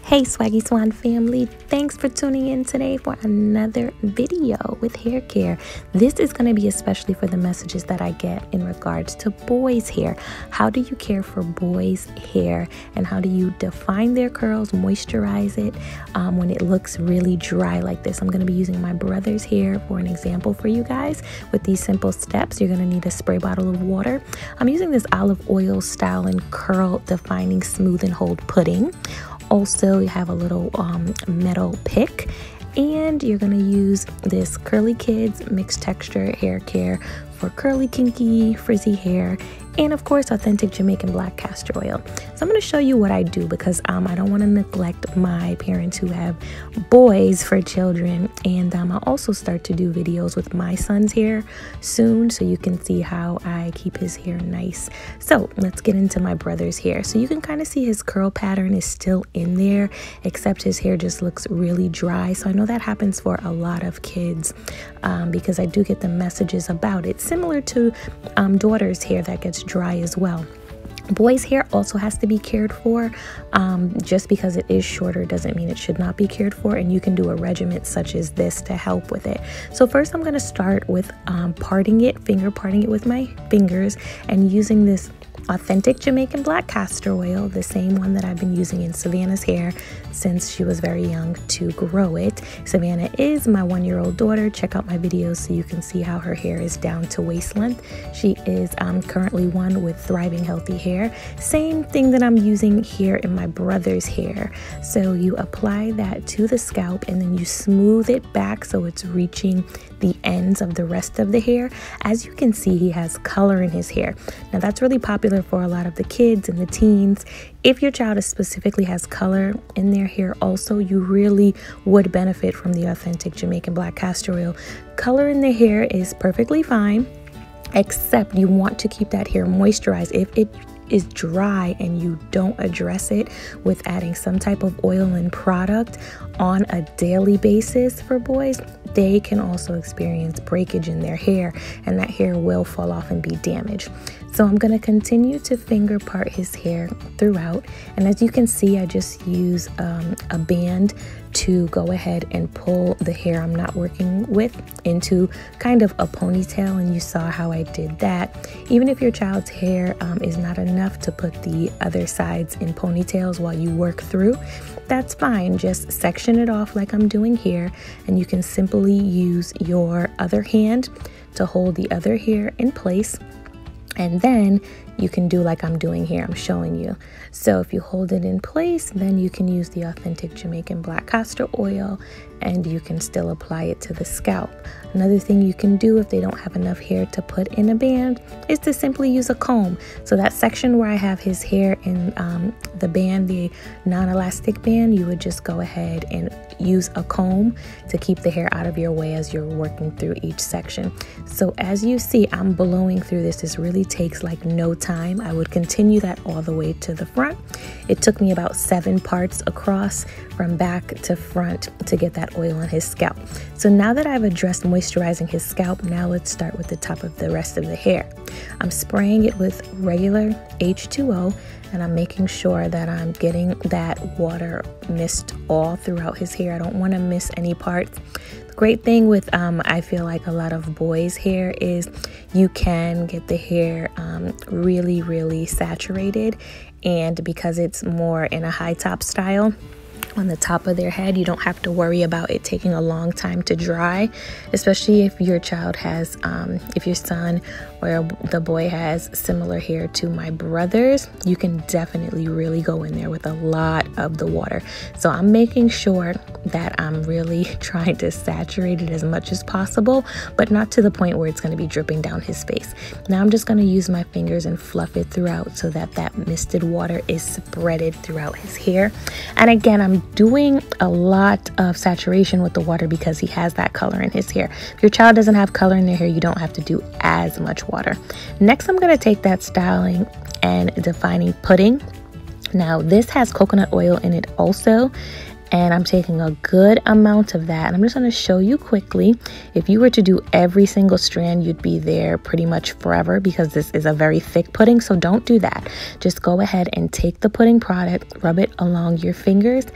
Hey Swaggy Swan family, thanks for tuning in today for another video with hair care. This is going to be especially for the messages that I get in regards to boys' hair. How do you care for boys' hair and how do you define their curls, moisturize it when it looks really dry like this? I'm going to be using my brother's hair for an example for you guys with these simple steps. You're going to need a spray bottle of water. I'm using this olive oil style and curl defining smooth and hold pudding. Also, you have a little metal pick, and you're going to use this Curly Kids mixed texture hair care for curly, kinky, frizzy hair, and of course authentic Jamaican black castor oil. So I'm going to show you what I do because I don't want to neglect my parents who have boys for children, and I'll also start to do videos with my son's hair soon so you can see how I keep his hair nice. So let's get into my brother's hair. So you can kind of see his curl pattern is still in there, except his hair just looks really dry. So I know that happens for a lot of kids because I do get the messages about it, similar to daughter's hair that gets dry as well. Boys' hair also has to be cared for. Just because it is shorter doesn't mean it should not be cared for, and you can do a regimen such as this to help with it. So first I'm going to start with parting it with my fingers and using this authentic Jamaican black castor oil, the same one that I've been using in Savannah's hair since she was very young to grow it. Savannah is my 1-year-old daughter. Check out my videos so you can see how her hair is down to waist length. She is currently one with thriving healthy hair. Same thing that I'm using here in my brother's hair. So you apply that to the scalp and then you smooth it back so it's reaching the ends of the rest of the hair. As you can see, he has color in his hair. Now that's really popular for a lot of the kids and the teens. If your child specifically has color in their hair also, you really would benefit from the authentic Jamaican black castor oil. Color in the hair is perfectly fine, except you want to keep that hair moisturized. If it is dry and you don't address it with adding some type of oil and product on a daily basis for boys, they can also experience breakage in their hair and that hair will fall off and be damaged. So I'm going to continue to finger part his hair throughout, and as you can see, I just use a band to go ahead and pull the hair I'm not working with into kind of a ponytail, and you saw how I did that. Even if your child's hair is not enough to put the other sides in ponytails while you work through, that's fine. Just section it off like I'm doing here, and you can simply use your other hand to hold the other hair in place. And then you can do like I'm doing here, I'm showing you. So if you hold it in place, then you can use the authentic Jamaican black castor oil and you can still apply it to the scalp. Another thing you can do if they don't have enough hair to put in a band is to simply use a comb. So that section where I have his hair in the band, the non-elastic band, you would just go ahead and use a comb to keep the hair out of your way as you're working through each section. So as you see, I'm blowing through this. This really takes like no time. I would continue that all the way to the front. It took me about 7 parts across from back to front to get that oil on his scalp. So now that I've addressed moisturizing his scalp, now let's start with the top of the rest of the hair. I'm spraying it with regular H2O, and I'm making sure that I'm getting that water mist all throughout his hair. I don't want to miss any parts. The great thing with I feel like a lot of boys' hair is you can get the hair really saturated, and because it's more in a high top style on the top of their head, you don't have to worry about it taking a long time to dry, especially if your child has if your son or the boy has similar hair to my brother's. You can definitely really go in there with a lot of the water. So I'm making sure that I'm really trying to saturate it as much as possible, but not to the point where it's going to be dripping down his face. Now I'm just going to use my fingers and fluff it throughout so that that misted water is spreaded throughout his hair. And again, I'm doing a lot of saturation with the water because he has that color in his hair. If your child doesn't have color in their hair, you don't have to do as much water. Next, I'm going to take that styling and defining pudding. Now this has coconut oil in it also, and I'm taking a good amount of that, and I'm just going to show you quickly. If you were to do every single strand, you'd be there pretty much forever, because this is a very thick pudding, so don't do that. Just go ahead and take the pudding product, rub it along your fingers,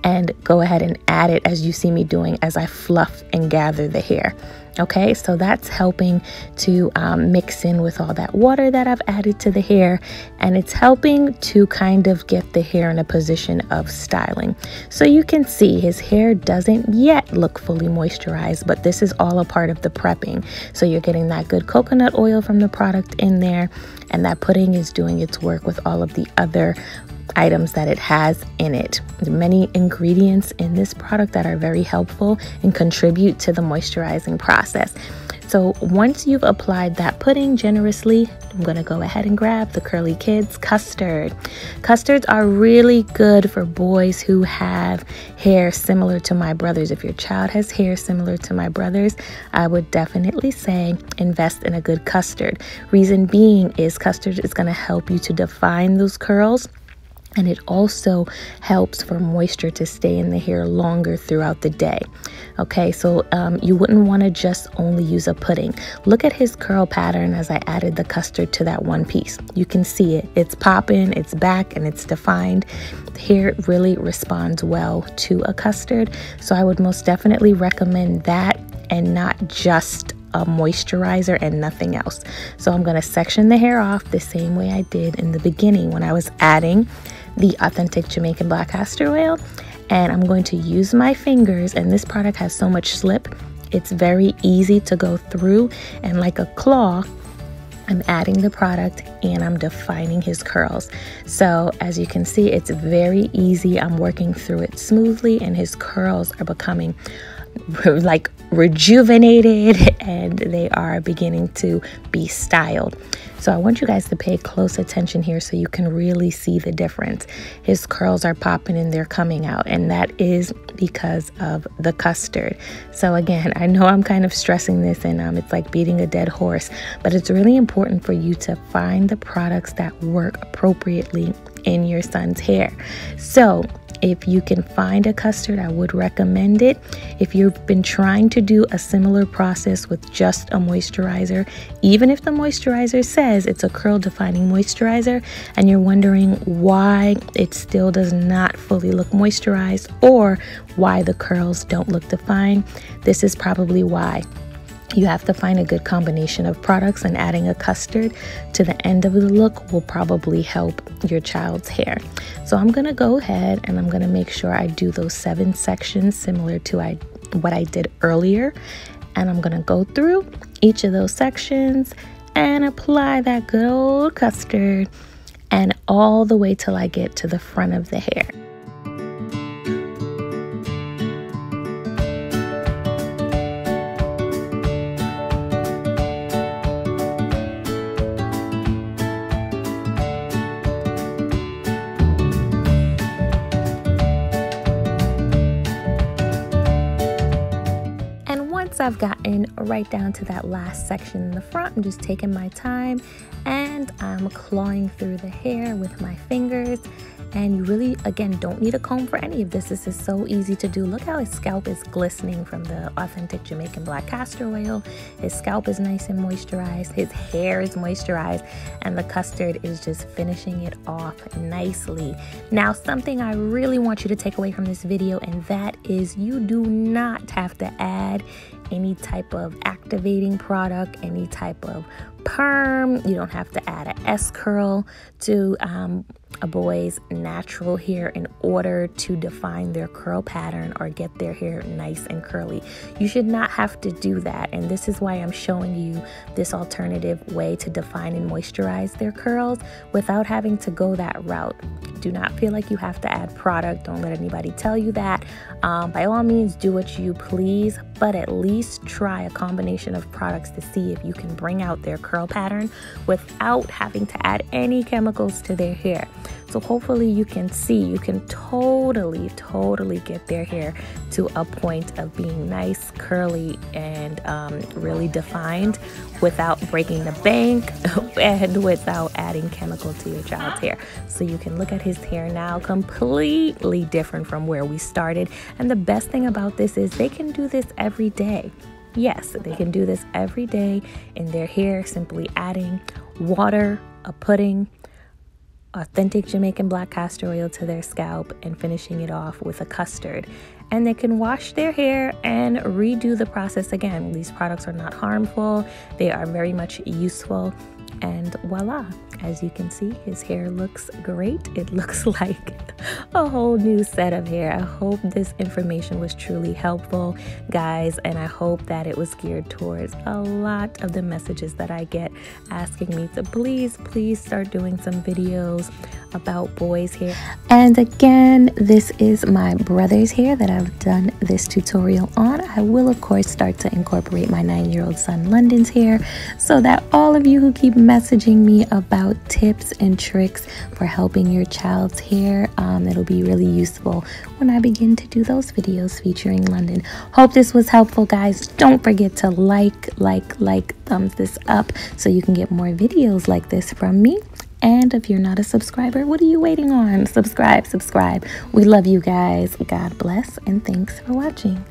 and go ahead and add it as you see me doing as I fluff and gather the hair. Okay, so that's helping to mix in with all that water that I've added to the hair, and it's helping to kind of get the hair in a position of styling. So you can see his hair doesn't yet look fully moisturized, but this is all a part of the prepping. So you're getting that good coconut oil from the product in there, and that pudding is doing its work with all of the other items that it has in it. Many ingredients in this product that are very helpful and contribute to the moisturizing process. So once you've applied that pudding generously, I'm going to go ahead and grab the Curly Kids custard. Custards are really good for boys who have hair similar to my brother's. If your child has hair similar to my brother's, I would definitely say invest in a good custard. Reason being is custard is going to help you to define those curls, and it also helps for moisture to stay in the hair longer throughout the day. Okay, so you wouldn't want to just only use a pudding. Look at his curl pattern as I added the custard to that one piece. You can see it. It's popping, it's back, and it's defined. The hair really responds well to a custard. So I would most definitely recommend that, and not just a moisturizer and nothing else. So I'm going to section the hair off the same way I did in the beginning when I was adding the authentic Jamaican black castor oil, and I'm going to use my fingers, and this product has so much slip, it's very easy to go through, and like a claw, I'm adding the product and I'm defining his curls. So as you can see, it's very easy. I'm working through it smoothly, and his curls are becoming like rejuvenated, and they are beginning to be styled. So I want you guys to pay close attention here so you can really see the difference. His curls are popping and they're coming out, and that is because of the custard. So again, I know I'm kind of stressing this, and it's like beating a dead horse, but it's really important for you to find the products that work appropriately in your son's hair. So if you can find a custard, I would recommend it. If you've been trying to do a similar process with just a moisturizer, even if the moisturizer says it's a curl defining moisturizer, and you're wondering why it still does not fully look moisturized, or why the curls don't look defined, this is probably why. You have to find a good combination of products, and adding a custard to the end of the look will probably help your child's hair. So I'm going to go ahead and I'm going to make sure I do those 7 sections similar to what I did earlier. And I'm going to go through each of those sections and apply that good old custard, and all the way till I get to the front of the hair. I've gotten right down to that last section in the front, I'm just taking my time and I'm clawing through the hair with my fingers. And you really, again, don't need a comb for any of this. This is so easy to do. Look how his scalp is glistening from the authentic Jamaican black castor oil. His scalp is nice and moisturized. His hair is moisturized. And the custard is just finishing it off nicely. Now, something I really want you to take away from this video, and that is you do not have to add any type of activating product, any type of perm. You don't have to add an S-curl to a boy's natural hair in order to define their curl pattern or get their hair nice and curly. You should not have to do that, and this is why I'm showing you this alternative way to define and moisturize their curls without having to go that route. Do not feel like you have to add product. Don't let anybody tell you that. By all means, do what you please, but at least try a combination of products to see if you can bring out their curls curl pattern without having to add any chemicals to their hair. So hopefully you can see, you can totally get their hair to a point of being nice, curly, and really defined without breaking the bank and without adding chemical to your child's hair. So you can look at his hair now, completely different from where we started. And the best thing about this is they can do this every day. Yes, they can do this every day in their hair, simply adding water, a pudding, authentic Jamaican black castor oil to their scalp, and finishing it off with a custard. And they can wash their hair and redo the process again. These products are not harmful. They are very much useful. And voila, as you can see, his hair looks great. It looks like a whole new set of hair. I hope this information was truly helpful, guys, and I hope that it was geared towards a lot of the messages that I get asking me to please start doing some videos about boys' hair. And again, this is my brother's hair that I've done this tutorial on. I will, of course, start to incorporate my 9-year-old son London's hair so that all of you who keep messaging me about tips and tricks for helping your child's hair, it'll be really useful when I begin to do those videos featuring London. Hope this was helpful, guys. Don't forget to like, thumbs this up so you can get more videos like this from me. And if you're not a subscriber, what are you waiting on? Subscribe. We love you guys. God bless, and thanks for watching.